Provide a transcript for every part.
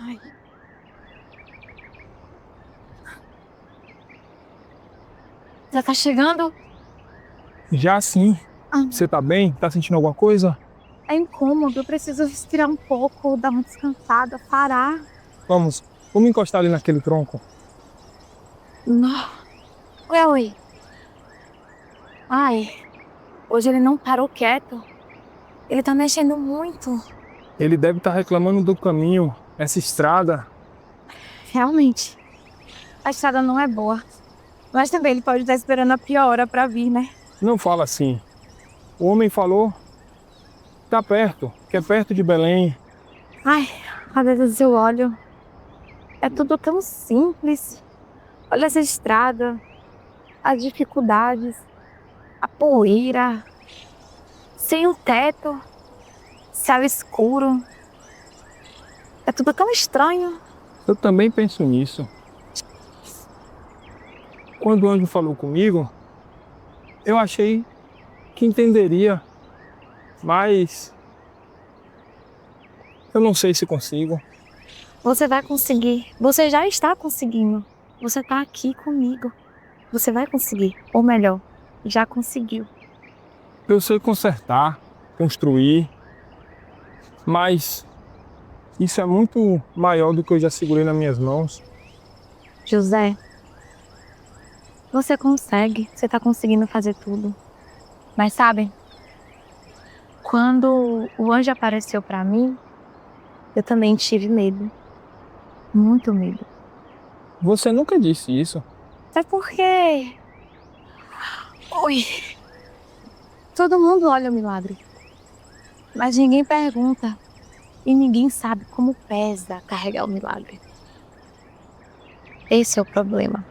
Ai, já tá chegando? Já sim. Ah, Você tá bem? Tá sentindo alguma coisa? é incômodo, eu preciso respirar um pouco, dar uma descansada, parar. Vamos encostar ali naquele tronco. Não. Oi. Ai, hoje ele não parou quieto. Ele tá mexendo muito. Ele deve estar reclamando do caminho. Essa estrada. Realmente, a estrada não é boa. Mas também ele pode estar esperando a pior hora pra vir, né? Não fala assim. O homem falou, tá perto, que é perto de Belém. Ai, às vezes eu olho, é tudo tão simples. Olha essa estrada, as dificuldades, a poeira, sem um teto, céu escuro. É tudo tão estranho. Eu também penso nisso. Quando o anjo falou comigo, eu achei que entenderia, mas eu não sei se consigo. Você vai conseguir. Você já está conseguindo. Você está aqui comigo. Você vai conseguir. Ou melhor, já conseguiu. Eu sei consertar, construir, mas isso é muito maior do que eu já segurei nas minhas mãos. José, você consegue. Você está conseguindo fazer tudo. Mas sabe, quando o anjo apareceu para mim, eu também tive medo. Muito medo. Você nunca disse isso. Até porque. Ui, todo mundo olha o milagre. Mas ninguém pergunta. E ninguém sabe como pesa carregar o milagre. Esse é o problema.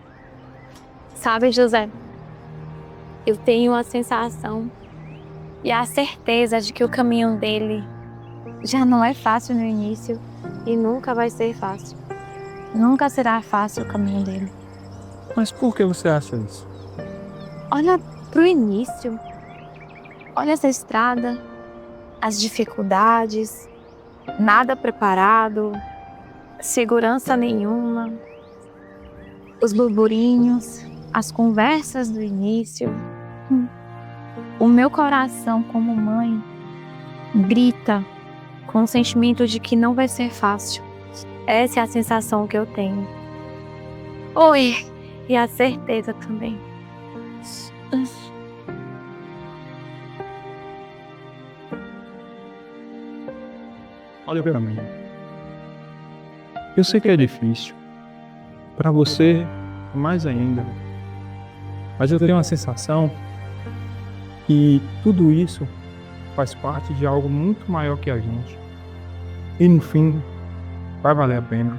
Sabe, José? Eu tenho a sensação e a certeza de que o caminho dele já não é fácil no início e nunca vai ser fácil. Nunca será fácil o caminho dele. Mas por que você acha isso? Olha pro início. Olha essa estrada, as dificuldades, nada preparado, segurança nenhuma, os burburinhos, as conversas do início. O meu coração, como mãe, grita com o sentimento de que não vai ser fácil. Essa é a sensação que eu tenho. Oi, e a certeza também. Olha pra mim. Eu sei que é difícil. Pra você, mais ainda. Mas eu tenho a sensação que tudo isso faz parte de algo muito maior que a gente. E no fim, vai valer a pena.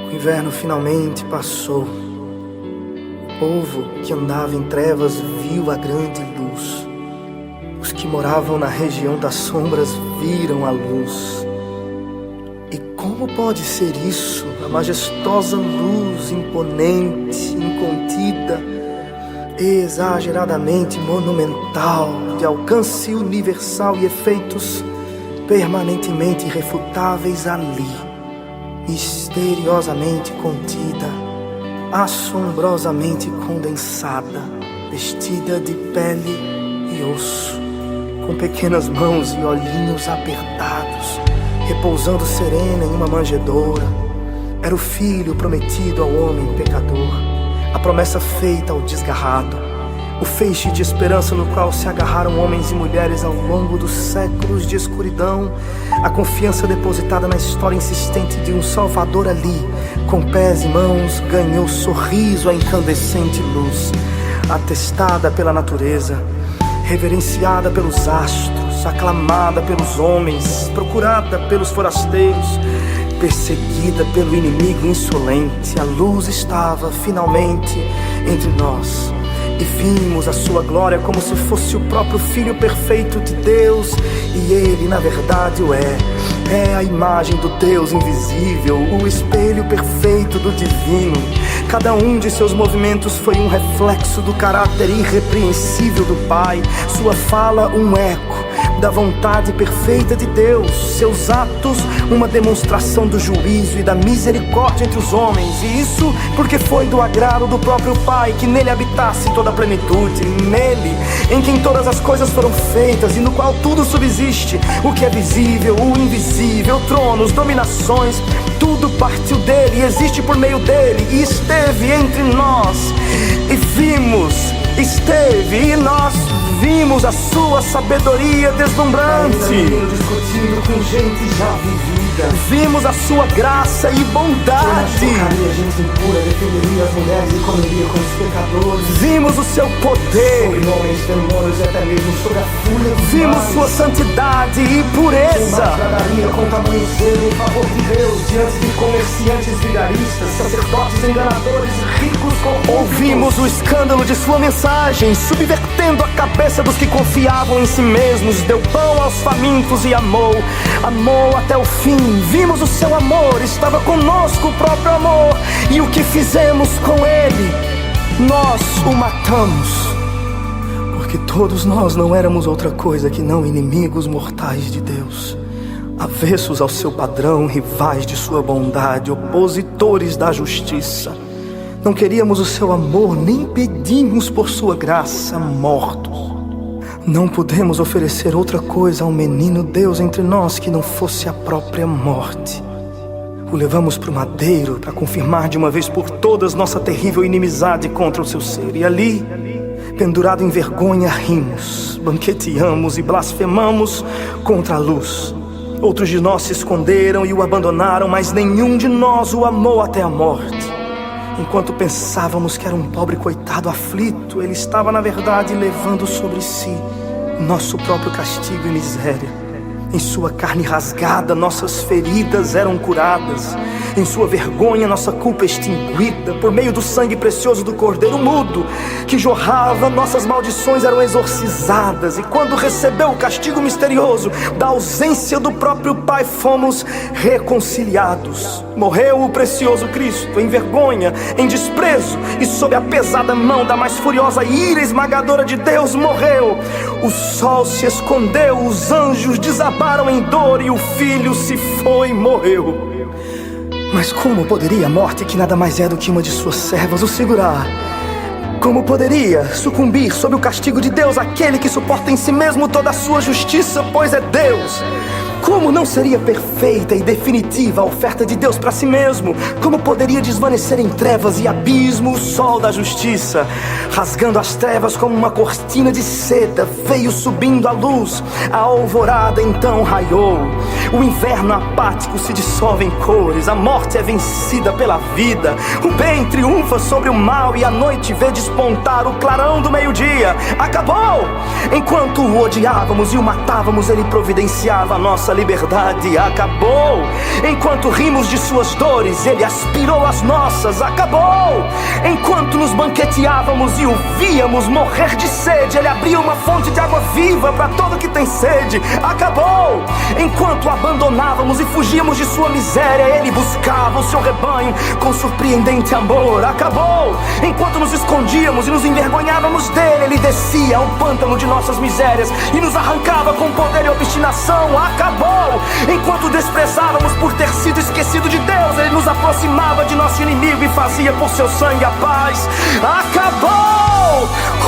O inverno finalmente passou. O povo que andava em trevas viu a grande luz. Os que moravam na região das sombras viram a luz. E como pode ser isso? A majestosa luz imponente, incontida, exageradamente monumental, de alcance universal e efeitos permanentemente irrefutáveis ali, misteriosamente contida, assombrosamente condensada, vestida de pele e osso, com pequenas mãos e olhinhos apertados, repousando serena em uma manjedoura. Era o filho prometido ao homem pecador, a promessa feita ao desgarrado, o feixe de esperança no qual se agarraram homens e mulheres ao longo dos séculos de escuridão, a confiança depositada na história insistente de um Salvador ali, com pés e mãos, ganhou sorriso a incandescente luz, atestada pela natureza, reverenciada pelos astros, aclamada pelos homens, procurada pelos forasteiros, perseguida pelo inimigo insolente. A luz estava finalmente entre nós, e vimos a sua glória como se fosse o próprio Filho perfeito de Deus, e Ele na verdade o é a imagem do Deus invisível, o espelho perfeito do divino. Cada um de seus movimentos foi um reflexo do caráter irrepreensível do Pai, sua fala um eco da vontade perfeita de Deus, seus atos uma demonstração do juízo e da misericórdia entre os homens, e isso porque foi do agrado do próprio Pai que nele habitasse toda a plenitude, nele em quem todas as coisas foram feitas e no qual tudo subsiste, o que é visível, o invisível, tronos, dominações, tudo partiu dele e existe por meio dele, e esteve entre nós, e vimos, esteve e nós vimos a sua sabedoria deslumbrante, discutindo com gente já vivida. Vimos a sua graça e bondade. Gente impura, defenderia as mulheres e comeria com os pecadores. Vimos o seu poder sobre homens, demônios e até mesmo sobre a fúria. Vimos sua santidade e pureza. Tradaria com tamanho zelo em favor de Deus diante de comerciantes vigaristas, sacerdotes enganadores, ricos corruptos. Ouvimos o escândalo de sua mensagem, subvertendo a cabeça dos que confiavam em si mesmos. Deu pão aos famintos e amou até o fim. Vimos o seu amor, estava conosco o próprio amor. E o que fizemos com ele? Nós o matamos, porque todos nós não éramos outra coisa que não inimigos mortais de Deus, avessos ao seu padrão, rivais de sua bondade, opositores da justiça. Não queríamos o seu amor, nem pedimos por sua graça, mortos. Não pudemos oferecer outra coisa ao menino Deus entre nós que não fosse a própria morte. O levamos para o madeiro para confirmar de uma vez por todas nossa terrível inimizade contra o seu ser. E ali, pendurado em vergonha, rimos, banqueteamos e blasfemamos contra a luz. Outros de nós se esconderam e o abandonaram, mas nenhum de nós o amou até a morte. Enquanto pensávamos que era um pobre coitado aflito, ele estava na verdade levando sobre si nosso próprio castigo e miséria. Em sua carne rasgada, nossas feridas eram curadas. Em sua vergonha, nossa culpa extinguida. Por meio do sangue precioso do Cordeiro mudo que jorrava, nossas maldições eram exorcizadas. E quando recebeu o castigo misterioso da ausência do próprio Pai, fomos reconciliados. Morreu o precioso Cristo em vergonha, em desprezo, e sob a pesada mão da mais furiosa ira esmagadora de Deus morreu. O sol se escondeu, os anjos desabaram em dor e o Filho se foi e morreu. Mas como poderia a morte, que nada mais é do que uma de suas servas, o segurar? Como poderia sucumbir sob o castigo de Deus aquele que suporta em si mesmo toda a sua justiça, pois é Deus? Como não seria perfeita e definitiva a oferta de Deus para si mesmo? Como poderia desvanecer em trevas e abismo o sol da justiça? Rasgando as trevas como uma cortina de seda, veio subindo a luz, a alvorada então raiou. O inverno apático se dissolve em cores, a morte é vencida pela vida. O bem triunfa sobre o mal e a noite vê despontar o clarão do meio-dia. Acabou! Enquanto o odiávamos e o matávamos, ele providenciava a nossa liberdade. Acabou! Enquanto rimos de suas dores, ele aspirou as nossas. Acabou! Enquanto nos banqueteávamos e o víamos morrer de sede, ele abriu uma fonte de água viva para todo que tem sede. Acabou! Enquanto a abandonávamos e fugíamos de sua miséria, Ele buscava o seu rebanho com surpreendente amor. Acabou! Enquanto nos escondíamos e nos envergonhávamos dele, Ele descia ao pântano de nossas misérias e nos arrancava com poder e obstinação. Acabou! Enquanto desprezávamos por ter sido esquecido de Deus, Ele nos aproximava de nosso inimigo e fazia por seu sangue a paz. Acabou!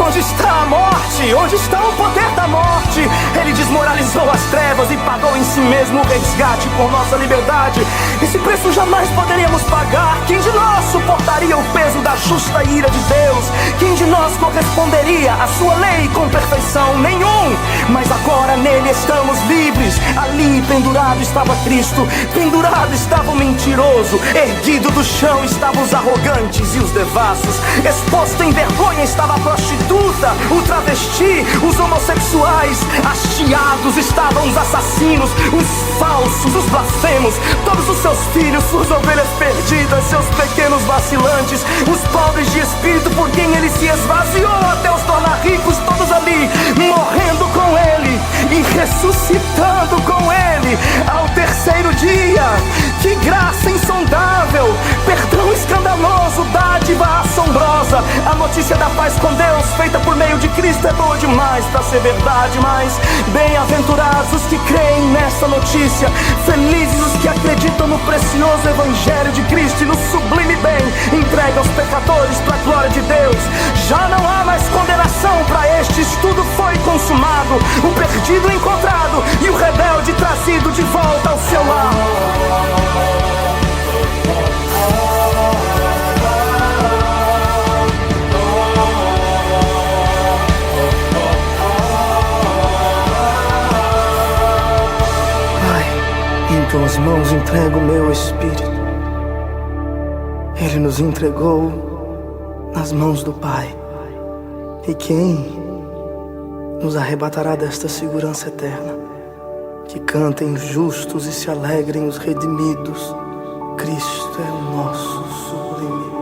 Onde está a morte? Onde está o poder da morte? Ele desmoralizou as trevas e pagou em si mesmo o resgate por nossa liberdade. Esse preço jamais poderíamos pagar. Quem de nós suportaria o peso da justa ira de Deus? Quem de nós corresponderia à sua lei com perfeição? Nenhum! Mas agora nele estamos livres. Ali pendurado estava Cristo, pendurado estava o mentiroso, erguido do chão estavam os arrogantes e os devassos, exposto em vergonha estava a prostituta, o travesti, os homossexuais, hasteados estavam os assassinos, os falsos, os blasfemos, todos os seus filhos, suas ovelhas perdidas, seus pequenos vacilantes, os pobres de espírito por quem ele se esvaziou até os tornar ricos, todos ali, morrendo com ele e ressuscitando com ele ao terceiro dia. Que graça insondável, perdão escandaloso, dádiva assombrosa. A notícia da paz com Deus feita por meio de Cristo é boa demais para ser verdade, mas bem-aventurados os que creem nessa notícia, felizes os que acreditam no precioso evangelho de Cristo e no sublime bem entregue aos pecadores para a glória de Deus. Já não há mais condenação para estes, tudo foi consumado, o perdido encontrado e o rebelde trazido de volta ao seu lar. Em tuas mãos entrego o meu espírito. Ele nos entregou nas mãos do Pai. E quem nos arrebatará desta segurança eterna? Que cantem os justos e se alegrem os redimidos. Cristo é o nosso sublime.